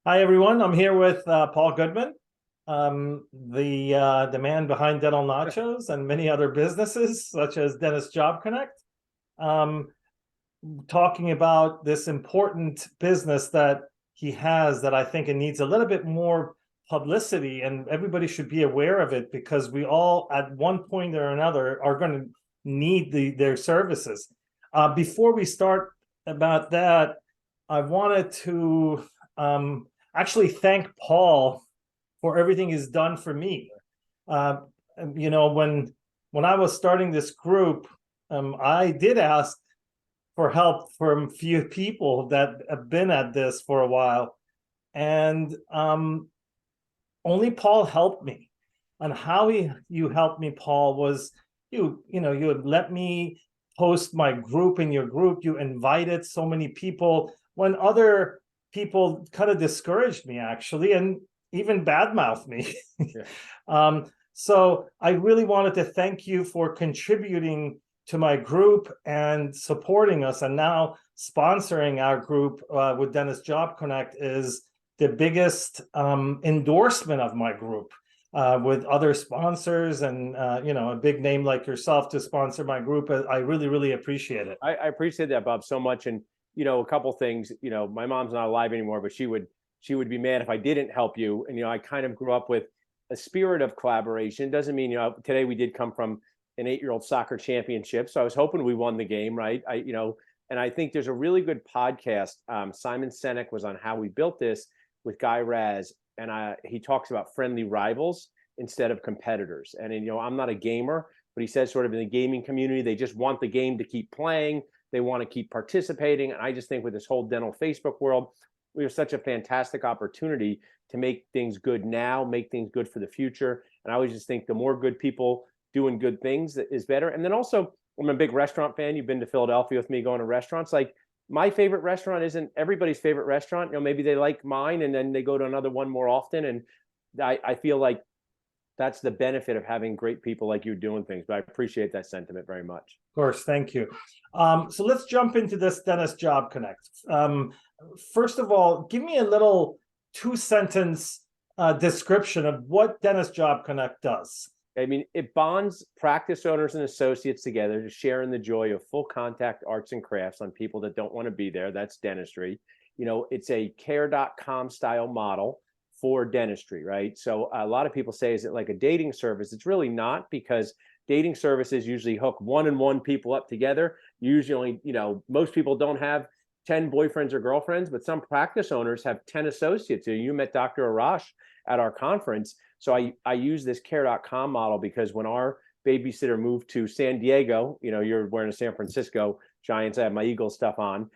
Hi, everyone. I'm here with Paul Goodman, the man behind Dental Nachos and many other businesses, such as Dentist Job Connect, um, talking about this important business that he has that I think it needs a little bit more publicity, and everybody should be aware of it because we all, at one point or another, are going to need their services. Before we start about that, I wanted to actually thank Paul for everything he's done for me. Uh, when I was starting this group, I did ask for help from a few people that have been at this for a while, and only Paul helped me. And how you helped me, Paul, was you would let me post my group in your group. You invited so many people when other people kind of discouraged me, actually, and even badmouthed me. Yeah. So I really wanted to thank you for contributing to my group and supporting us, and now sponsoring our group with Dentist Job Connect is the biggest endorsement of my group, with other sponsors and a big name like yourself to sponsor my group. I really appreciate it. I appreciate that, Bob, so much. And a couple things. My mom's not alive anymore, but she would be mad if I didn't help you. And I kind of grew up with a spirit of collaboration. Doesn't mean today we did come from an 8-year-old soccer championship, so I was hoping we won the game, right? And I think there's a really good podcast. Simon Sinek was on How We Built This with Guy Raz, and he talks about friendly rivals instead of competitors. And I'm not a gamer, but he says sort of in the gaming community, they just want the game to keep playing. They want to keep participating. And I just think with this whole dental Facebook world, we have such a fantastic opportunity to make things good now, make things good for the future. And I always just think the more good people doing good things is better. And then also, I'm a big restaurant fan. You've been to Philadelphia with me going to restaurants. Like, my favorite restaurant isn't everybody's favorite restaurant. Maybe they like mine and then they go to another one more often. And I feel like that's the benefit of having great people like you doing things. But I appreciate that sentiment very much. Of course, thank you. So let's jump into this Dentist Job Connect. First of all, give me a little 2-sentence description of what Dentist Job Connect does. I mean, it bonds practice owners and associates together to share in the joy of full contact arts and crafts on people that don't want to be there. That's dentistry. It's a care.com style model for dentistry, right? So a lot of people say, is it like a dating service? It's really not, because dating services usually hook one-on-one people up together. Usually, most people don't have 10 boyfriends or girlfriends, but some practice owners have 10 associates. You met Dr. Arash at our conference. So I use this care.com model because when our babysitter moved to San Diego, you're wearing a San Francisco Giants, I have my Eagles stuff on.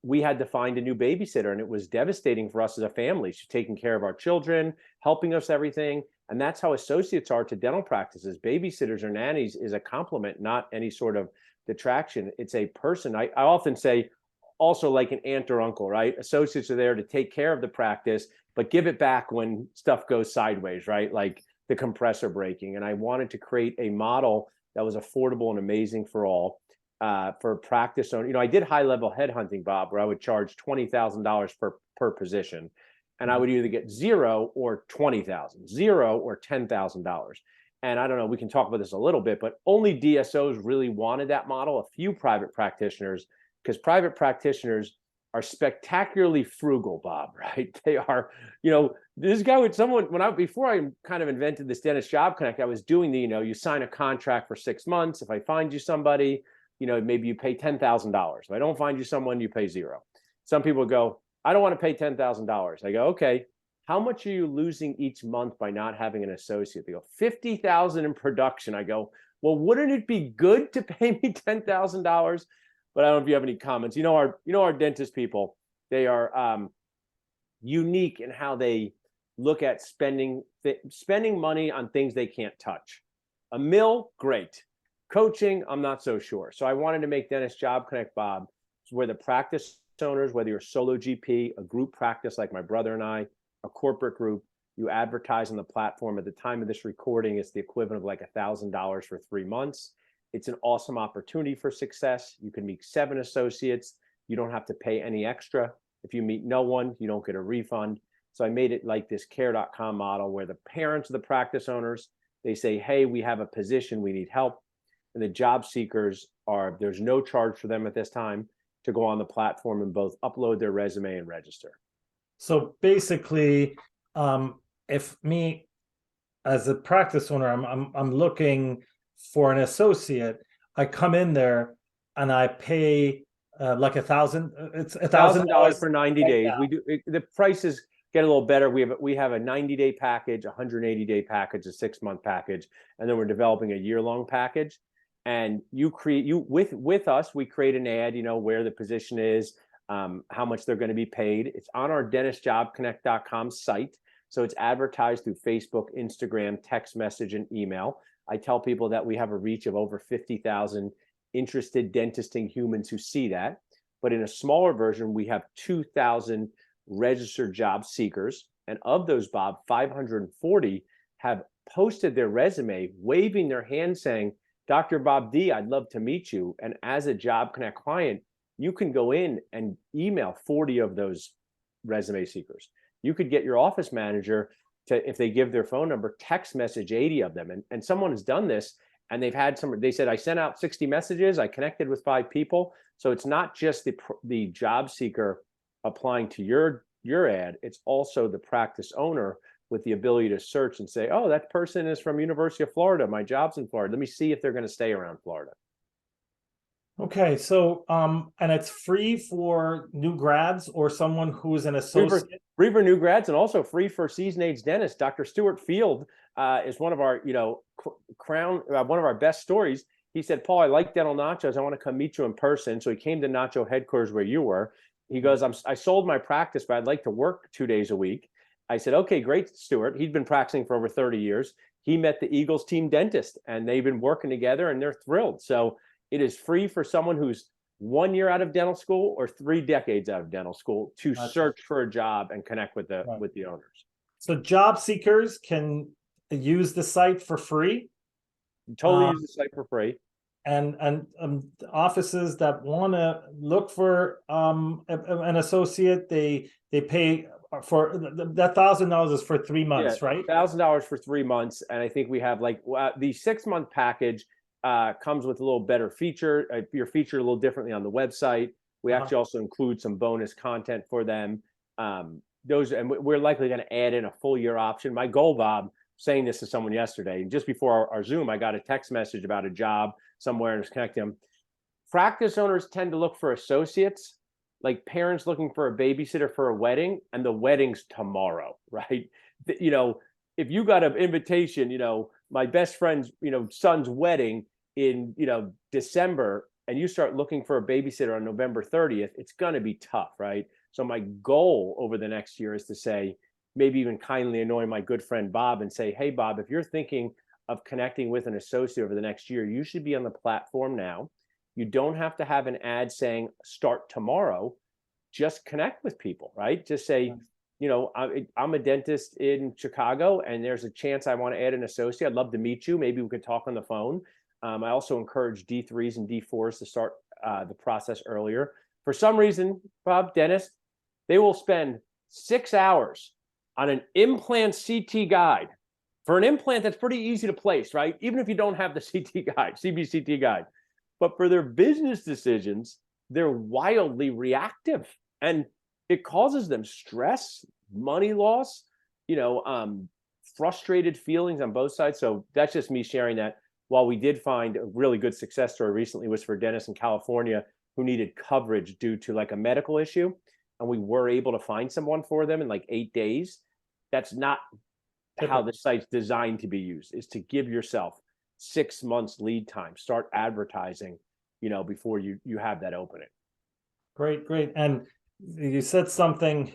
We had to find a new babysitter, and it was devastating for us as a family. She's taking care of our children, helping us everything. And that's how associates are to dental practices. Babysitters or nannies is a compliment, not any sort of detraction. It's a person. I often say, also like an aunt or uncle, right? Associates are there to take care of the practice, but give it back when stuff goes sideways, right? Like the compressor breaking. And I wanted to create a model that was affordable and amazing for all, for practice owner. I did high level headhunting, Bob, where I would charge $20,000 per position. And I would either get 0 or 20,000, 0 or $10,000. And I don't know, we can talk about this a little bit, but only DSOs really wanted that model. A few private practitioners, because private practitioners are spectacularly frugal, Bob, right? They are, this guy with someone, before I kind of invented this Dentist Job Connect, I was doing you sign a contract for 6 months. If I find you somebody, maybe you pay $10,000. If I don't find you someone, you pay 0. Some people go, I don't want to pay $10,000. I go, okay, how much are you losing each month by not having an associate? They go, 50,000 in production. I go, well, wouldn't it be good to pay me $10,000? But I don't know if you have any comments. Our dentist people, they are unique in how they look at spending money on things they can't touch. A mill, great. Coaching, I'm not so sure. So I wanted to make Dentist Job Connect, Bob, where the practice owners, whether you're a solo GP, a group practice like my brother and I, a corporate group, you advertise on the platform. At the time of this recording, it's the equivalent of like $1,000 for 3 months. It's an awesome opportunity for success. You can meet 7 associates. You don't have to pay any extra. If you meet no one, you don't get a refund. So I made it like this care.com model where the parents of the practice owners, they say, hey, we have a position, we need help. And the job seekers there's no charge for them at this time to go on the platform and both upload their resume and register. So basically, if me as a practice owner, I'm looking for an associate, I come in there and I pay like $1,000. It's $1,000 for 90 right days. now. We do the prices get a little better. We have a 90-day package, a 180-day package, a 6-month package, and then we're developing a year-long package. And with us, we create an ad, where the position is, how much they're going to be paid. It's on our dentistjobconnect.com site. So it's advertised through Facebook, Instagram, text message, and email. I tell people that we have a reach of over 50,000 interested dentisting humans who see that. But in a smaller version, we have 2,000 registered job seekers. And of those, Bob, 540 have posted their resume, waving their hand saying, Dr. Bob D, I'd love to meet you. And as a Job Connect client, you can go in and email 40 of those resume seekers. You could get your office manager to, if they give their phone number, text message 80 of them. And someone has done this and they said, I sent out 60 messages, I connected with 5 people. So it's not just the job seeker applying to your ad, it's also the practice owner with the ability to search and say, oh, that person is from University of Florida. My job's in Florida. Let me see if they're going to stay around Florida. Okay, so and it's free for new grads or someone who's an associate. Free for new grads and also free for seasoned age dentists. Dr. Stuart Field is one of our, one of our best stories. He said, Paul, I like dental nachos. I want to come meet you in person. So he came to Nacho headquarters where you were. He goes, I sold my practice, but I'd like to work 2 days a week. I said, okay, great, Stuart. He'd been practicing for over 30 years. He met the Eagles team dentist and they've been working together and they're thrilled. So it is free for someone who's 1 year out of dental school or 3 decades out of dental school to search for a job and connect with the owners. So job seekers can use the site for free. Totally use the site for free. And offices that want to look for an associate, they pay for that $1,000 is for 3 months, right? $1,000 for 3 months, and I think we have the 6-month package comes with a little better feature. You're featured a little differently on the website. We actually also include some bonus content for them. And we're likely going to add in a full year option. My goal, Bob, saying this to someone yesterday, just before our Zoom, I got a text message about a job somewhere and was connecting them. Practice owners tend to look for associates, like parents looking for a babysitter for a wedding, and the wedding's tomorrow, right? If you got an invitation, my best friend's, son's wedding in, December, and you start looking for a babysitter on November 30th, it's going to be tough, right? So my goal over the next year is to say, maybe even kindly annoy my good friend Bob and say, hey, Bob, if you're thinking of connecting with an associate over the next year, you should be on the platform now. You don't have to have an ad saying start tomorrow. Just connect with people, right? Just say, I'm a dentist in Chicago and there's a chance I want to add an associate. I'd love to meet you. Maybe we could talk on the phone. I also encourage D3s and D4s to start the process earlier. For some reason, Bob, dentists, they will spend 6 hours on an implant CT guide for an implant that's pretty easy to place, right? Even if you don't have the CT guide, CBCT guide. But for their business decisions, they're wildly reactive and it causes them stress, money loss, frustrated feelings on both sides. So that's just me sharing that. While we did find a really good success story recently was for dentists in California who needed coverage due to a medical issue. And we were able to find someone for them in 8 days. That's not how the site's designed to be used, is to give yourself 6 months lead time, start advertising, before you have that opening. Great. And you said something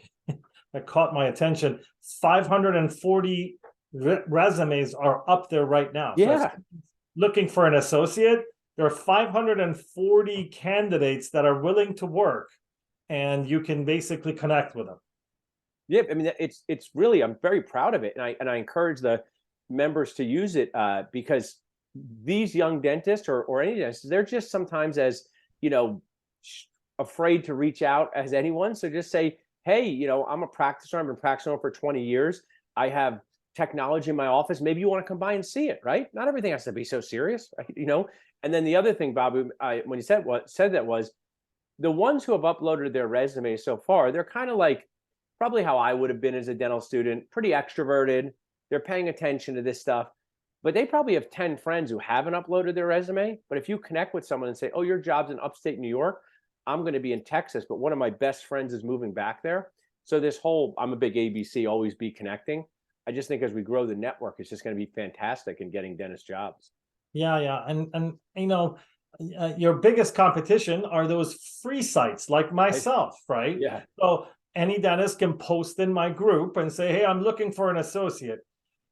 that caught my attention. 540 resumes are up there right now. Yeah. So looking for an associate, there are 540 candidates that are willing to work, and you can basically connect with them. Yeah, I mean, it's really, I'm very proud of it, and I encourage the members to use it because these young dentists or any dentists, they're just sometimes as afraid to reach out as anyone. So just say, hey, I'm a practitioner. I've been practicing for 20 years. I have technology in my office. Maybe you want to come by and see it, right? Not everything has to be so serious, right? And then the other thing, Bobby, when you said that was the ones who have uploaded their resume so far, they're kind of like probably how I would have been as a dental student, pretty extroverted. They're paying attention to this stuff, but they probably have 10 friends who haven't uploaded their resume. But if you connect with someone and say, oh, your job's in upstate New York, I'm going to be in Texas, but one of my best friends is moving back there. So this whole, I'm a big ABC, always be connecting. I just think as we grow the network, it's just going to be fantastic in getting dentist jobs. Yeah. And your biggest competition are those free sites like myself, right? Yeah. So any dentist can post in my group and say, hey, I'm looking for an associate.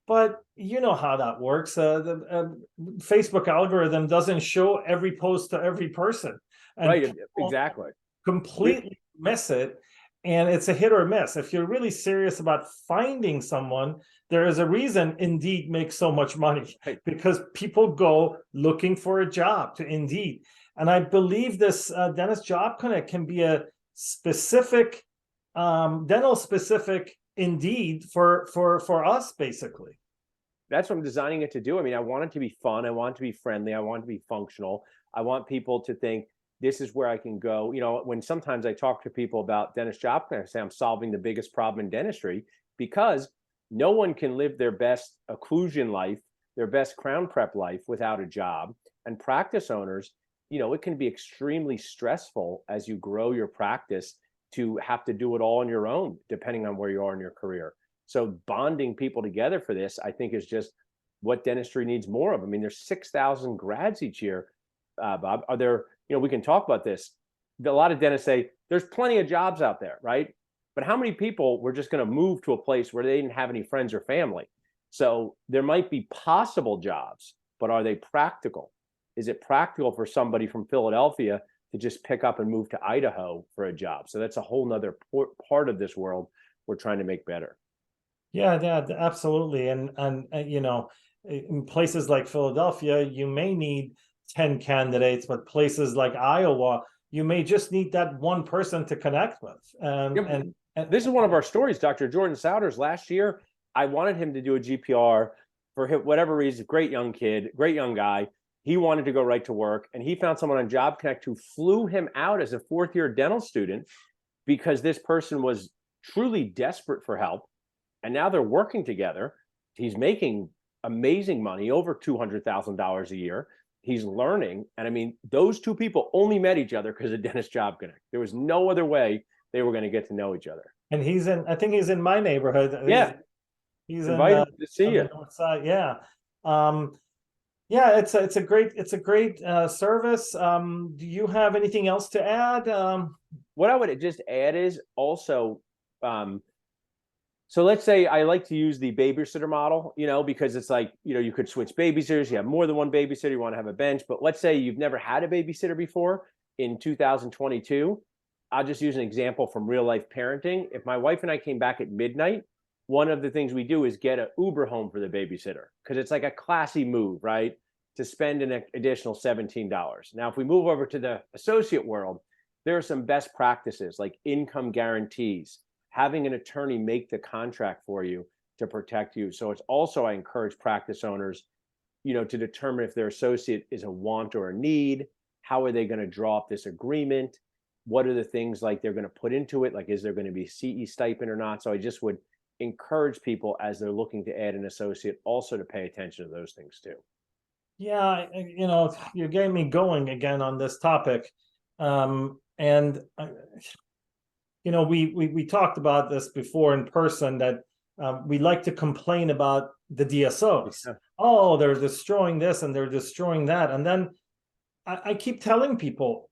But you know how that works. The Facebook algorithm doesn't show every post to every person. And right, exactly. Completely miss it. And it's a hit or miss. If you're really serious about finding someone, there is a reason Indeed makes so much money, because people go looking for a job to Indeed. And I believe this Dentist Job Connect can be a specific, dental specific Indeed for us, basically. That's what I'm designing it to do. I mean, I want it to be fun. I want it to be friendly. I want it to be functional. I want people to think, this is where I can go. When sometimes I talk to people about Dentist Job Connect, I say I'm solving the biggest problem in dentistry, because no one can live their best occlusion life, their best crown prep life without a job. And practice owners, it can be extremely stressful as you grow your practice to have to do it all on your own, depending on where you are in your career. So bonding people together for this, I think, is just what dentistry needs more of. I mean, there's 6,000 grads each year, Bob. Are there, we can talk about this. A lot of dentists say there's plenty of jobs out there, right? But how many people were just going to move to a place where they didn't have any friends or family? So there might be possible jobs, but are they practical? Is it practical for somebody from Philadelphia to just pick up and move to Idaho for a job? So that's a whole nother part of this world we're trying to make better. Yeah, absolutely. And in places like Philadelphia, you may need 10 candidates, but places like Iowa, you may just need that one person to connect with. And this is one of our stories. Dr. Jordan Souders, last year, I wanted him to do a GPR for whatever reason. Great young kid, great young guy. He wanted to go right to work, and he found someone on Job Connect who flew him out as a fourth-year dental student because this person was truly desperate for help. And now they're working together. He's making amazing money, over $200,000 a year. He's learning. And I mean, those two people only met each other because of Dentist Job Connect. There was no other way they were going to get to know each other. And I think he's in my neighborhood. Yeah. He's invited to see you. On the north side. Yeah. Yeah, it's a great service. Do you have anything else to add? What I would just add is also, so let's say I like to use the babysitter model, because it's like, you could switch babysitters. You have more than one babysitter. You want to have a bench. But let's say you've never had a babysitter before in 2022. I'll just use an example from real life parenting. If my wife and I came back at midnight, one of the things we do is get an Uber home for the babysitter, because it's like a classy move, right? To spend an additional $17. Now, if we move over to the associate world, there are some best practices like income guarantees, having an attorney make the contract for you to protect you. So it's also, I encourage practice owners, to determine if their associate is a want or a need. How are they going to draw up this agreement? What are the things like they're going to put into it? Like, is there going to be CE stipend or not? So I just would encourage people as they're looking to add an associate also to pay attention to those things too. Yeah, you're getting me going again on this topic. We talked about this before in person, that we like to complain about the DSOs. Yeah. Oh, they're destroying this and they're destroying that. And then I keep telling people,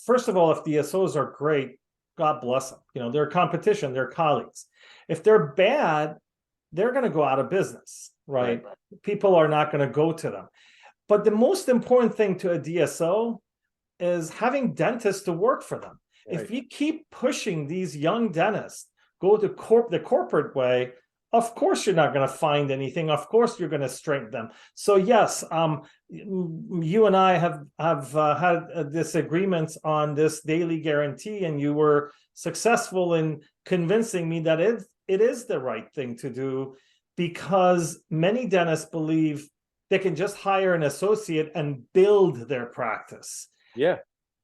first of all, if DSOs are great, God bless them. They're competition, they're colleagues. If they're bad, they're going to go out of business, right? People are not going to go to them. But the most important thing to a DSO is having dentists to work for them. Right. If you keep pushing these young dentists, go to the corporate way, of course you're not going to find anything. Of course you're going to strengthen them. So yes, you and I have had disagreements on this daily guarantee, and you were successful in convincing me that it is the right thing to do, because many dentists believe they can just hire an associate and build their practice. Yeah.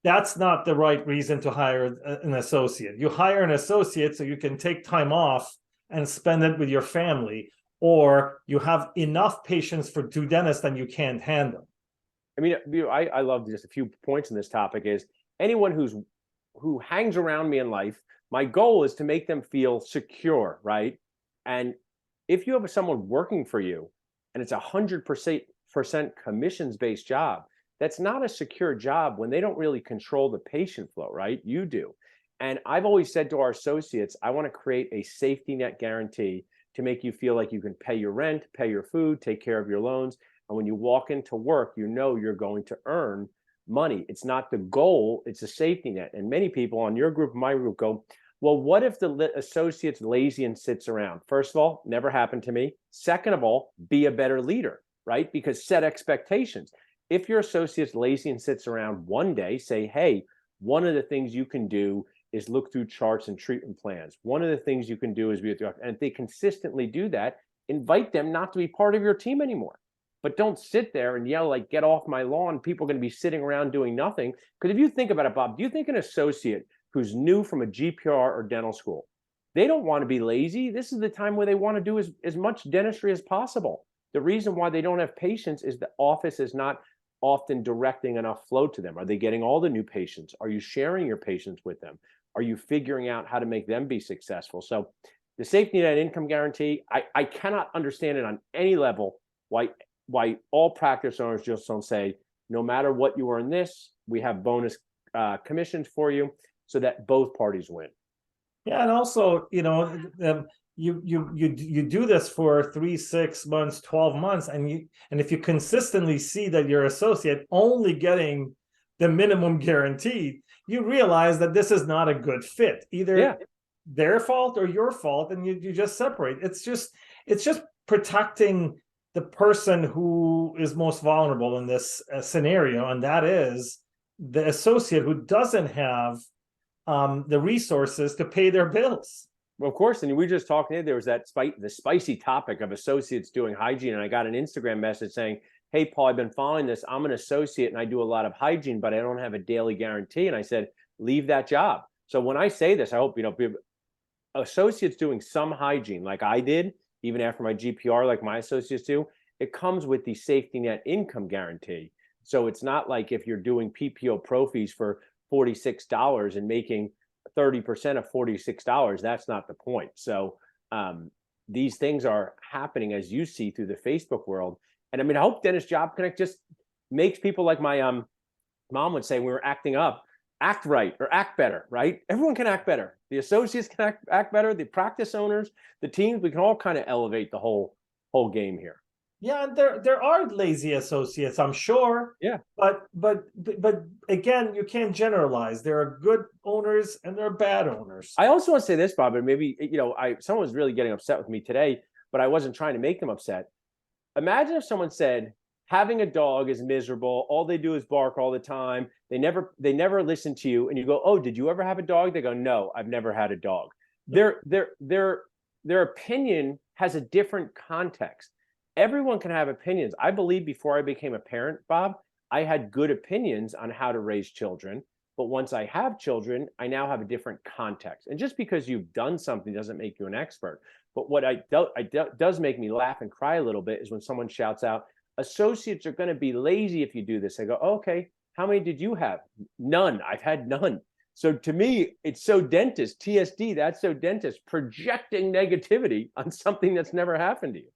That's not the right reason to hire an associate. You hire an associate so you can take time off and spend it with your family, or you have enough patients for two dentists and you can't handle. I mean, I love just a few points in this topic is anyone who hangs around me in life, my goal is to make them feel secure, right? And if you have someone working for you and it's 100% commissions-based job, that's not a secure job when they don't really control the patient flow, right? You do. And I've always said to our associates, I want to create a safety net guarantee to make you feel like you can pay your rent, pay your food, take care of your loans. And when you walk into work, you know you're going to earn money. It's not the goal, it's a safety net. And many people on your group, my group go, well, what if the associate's lazy and sits around? First of all, never happened to me. Second of all, be a better leader, right? Because set expectations. If your associate's lazy and sits around one day, say, hey, one of the things you can do is look through charts and treatment plans. One of the things you can do is be with your, and if they consistently do that, invite them not to be part of your team anymore. But don't sit there and yell like, get off my lawn. People are going to be sitting around doing nothing. Because if you think about it, Bob, do you think an associate who's new from a GPR or dental school, they don't want to be lazy? This is the time where they want to do as much dentistry as possible. The reason why they don't have patients is the office is not often directing enough flow to them. Are they getting all the new patients? Are you sharing your patients with them? Are you figuring out how to make them be successful? So the safety net income guarantee, I cannot understand it on any level why all practice owners just don't say, no matter what you earn this, we have bonus commissions for you so that both parties win. Yeah, and also, you do this for 3, 6 months, 12 months, and if you consistently see that your associate only getting the minimum guaranteed, you realize that this is not a good fit, either their fault or your fault, and you just separate. It's just protecting the person who is most vulnerable in this scenario, and that is the associate who doesn't have the resources to pay their bills. Well, of course, and we just talked today, there was the spicy topic of associates doing hygiene, and I got an Instagram message saying, hey, Paul, I've been following this. I'm an associate and I do a lot of hygiene, but I don't have a daily guarantee. And I said, leave that job. So when I say this, I hope, associates doing some hygiene like I did, even after my GPR, like my associates do, it comes with the safety net income guarantee. So it's not like if you're doing PPO pro fees for $46 and making 30% of $46, that's not the point. So these things are happening as you see through the Facebook world. And I mean, I hope Dentist Job Connect just makes people like my mom would say when we were acting up, act right or act better, right? Everyone can act better. The associates can act better, the practice owners, the teams, we can all kind of elevate the whole game here. Yeah, and there are lazy associates, I'm sure. Yeah. But again, you can't generalize. There are good owners and there are bad owners. I also want to say this, Bob, and maybe someone was really getting upset with me today, but I wasn't trying to make them upset. Imagine if someone said, having a dog is miserable. All they do is bark all the time. They never listen to you. And you go, oh, did you ever have a dog? They go, no, I've never had a dog. Their opinion has a different context. Everyone can have opinions. I believe before I became a parent, Bob, I had good opinions on how to raise children. But once I have children, I now have a different context. And just because you've done something doesn't make you an expert. But what does make me laugh and cry a little bit is when someone shouts out, associates are going to be lazy if you do this. I go, okay, how many did you have? None. I've had none. So to me, it's so dentist, TSD, that's so dentist, projecting negativity on something that's never happened to you.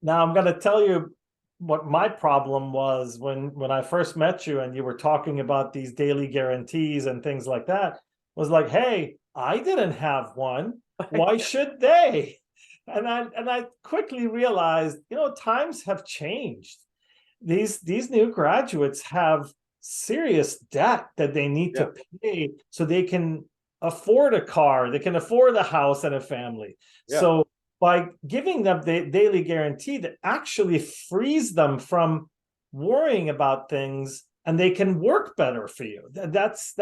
Now I'm going to tell you what my problem was when I first met you and you were talking about these daily guarantees and things like that, was like, hey, I didn't have one. Why should they? And I quickly realized, times have changed. These new graduates have serious debt that they need to pay so they can afford a car, they can afford a house and a family. So by giving them the daily guarantee that actually frees them from worrying about things, and they can work better for you. That's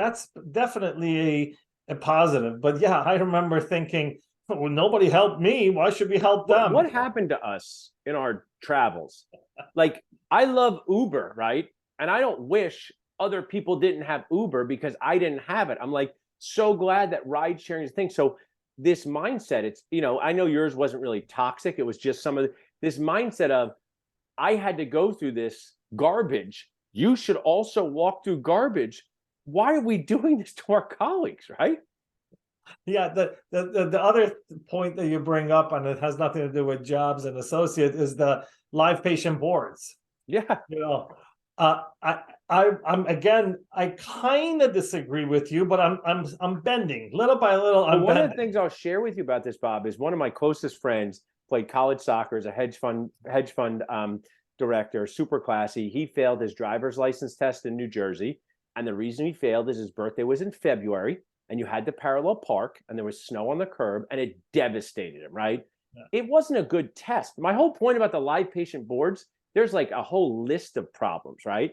definitely a positive. But yeah, I remember thinking, well, nobody helped me. Why should we help them? What happened to us in our travels? Like, I love Uber, right? And I don't wish other people didn't have Uber because I didn't have it. I'm like so glad that ride sharing is a thing. So this mindset, it's, I know yours wasn't really toxic. It was just this mindset of, I had to go through this garbage. You should also walk through garbage. Why are we doing this to our colleagues, right? Yeah, the other point that you bring up, and it has nothing to do with jobs and associates, is the live patient boards. Yeah. I'm again, I kind of disagree with you, but I'm bending little by little. One of the things I'll share with you about this, Bob, is one of my closest friends played college soccer as a hedge fund director, super classy. He failed his driver's license test in New Jersey, and the reason he failed is his birthday was in February, and you had to parallel park, and there was snow on the curb, and it devastated him. Right? Yeah. It wasn't a good test. My whole point about the live patient boards, there's like a whole list of problems, right?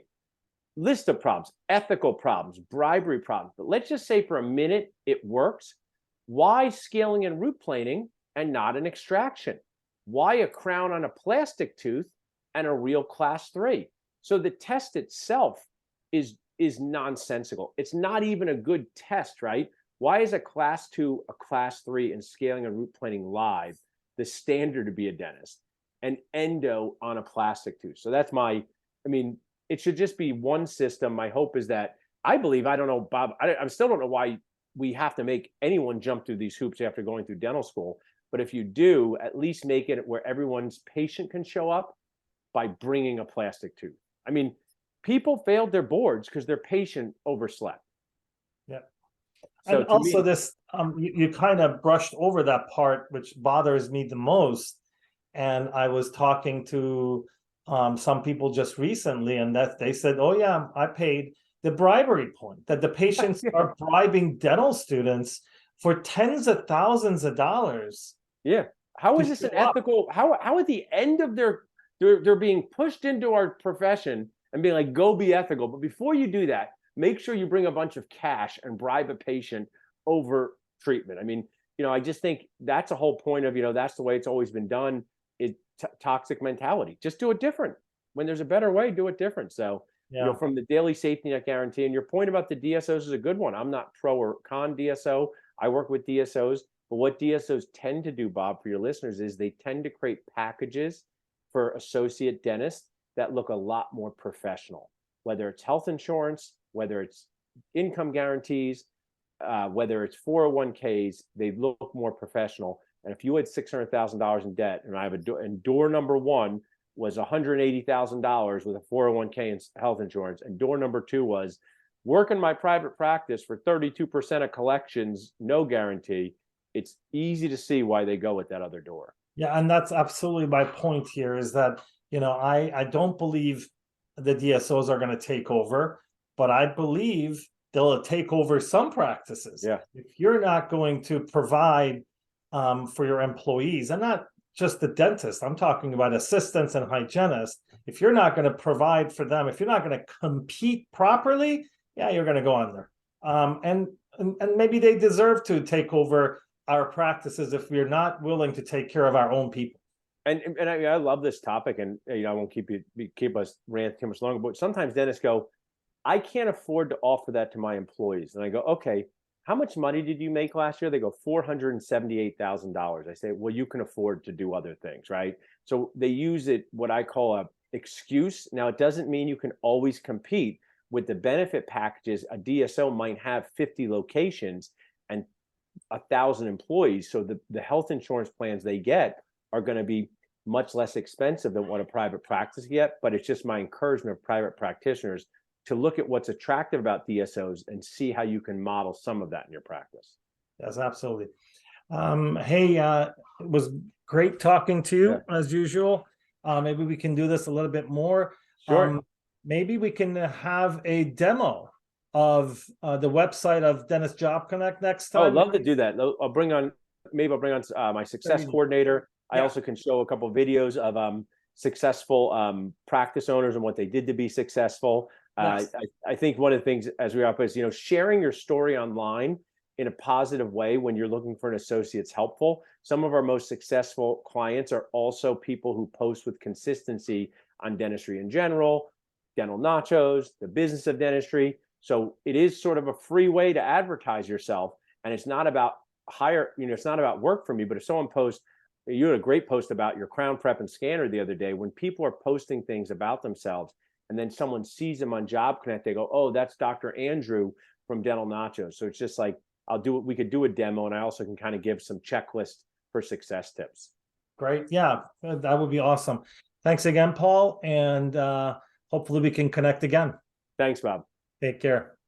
List of problems, ethical problems, bribery problems. But let's just say for a minute it works. Why scaling and root planing and not an extraction? Why a crown on a plastic tooth and a real class 3? So the test itself is nonsensical. It's not even a good test, right? Why is a class 2 a class 3 in scaling and root planing live the standard to be a dentist, and endo on a plastic tooth? So that's it should just be one system. My hope is that, I don't know, Bob, I still don't know why we have to make anyone jump through these hoops after going through dental school. But if you do, at least make it where everyone's patient can show up by bringing a plastic tooth. People failed their boards because their patient overslept. Yeah. So and also this, you kind of brushed over that part, which bothers me the most. And I was talking to some people just recently, and that they said, oh yeah, I paid the bribery point, that the patients are bribing dental students for tens of thousands of dollars. Yeah. How is this an ethical, how at the end of they're being pushed into our profession and being like, go be ethical. But before you do that, make sure you bring a bunch of cash and bribe a patient over treatment. I just think that's a whole point of, that's the way it's always been done. Toxic mentality. Just do it different. When there's a better way, do it different. So, from the daily safety net guarantee, and your point about the DSOs is a good one. I'm not pro or con DSO. I work with DSOs, but what DSOs tend to do, Bob, for your listeners, is they tend to create packages for associate dentists that look a lot more professional, whether it's health insurance, whether it's income guarantees, whether it's 401ks, they look more professional. And if you had $600,000 in debt, and door number 1 was $180,000 with a 401k and health insurance, and door number 2 was work in my private practice for 32% of collections, no guarantee, it's easy to see why they go with that other door. Yeah, and that's absolutely my point here, is that, I don't believe the DSOs are going to take over, but I believe they'll take over some practices. Yeah. If you're not going to provide for your employees, and not just the dentist, I'm talking about assistants and hygienists. If you're not going to provide for them, if you're not going to compete properly, yeah, you're going to go under. And maybe they deserve to take over our practices if we're not willing to take care of our own people. And I love this topic, and I won't keep us rant too much longer. But sometimes dentists go, I can't afford to offer that to my employees, and I go, okay, how much money did you make last year? They go, $478,000. I say, well, you can afford to do other things, right? So they use it, what I call a excuse. Now, it doesn't mean you can always compete with the benefit packages. A DSO might have 50 locations and 1,000 employees. So the health insurance plans they get are going to be much less expensive than what a private practice get. But it's just my encouragement of private practitioners to look at what's attractive about DSOs and see how you can model some of that in your practice. Yes, absolutely. Hey, it was great talking to you as usual. Maybe we can do this a little bit more. Sure. Maybe we can have a demo of the website of Dentist Job Connect next time. Oh, I'd love to do that. I'll bring on maybe I'll bring on my success Maybe. coordinator. I Yeah. also can show a couple of videos of successful practice owners and what they did to be successful. Yes. I think one of the things as we wrap is, sharing your story online in a positive way when you're looking for an associate is helpful. Some of our most successful clients are also people who post with consistency on dentistry in general, dental nachos, the business of dentistry. So it is sort of a free way to advertise yourself. And it's not about it's not about work for me, but if someone posts, you had a great post about your crown prep and scanner the other day. When people are posting things about themselves and then someone sees them on Job Connect, they go, oh, that's Dr. Andrew from Dental Nachos. So it's just like, we could do a demo, and I also can kind of give some checklists for success tips. Great. Yeah, that would be awesome. Thanks again, Paul. And hopefully we can connect again. Thanks, Bob. Take care.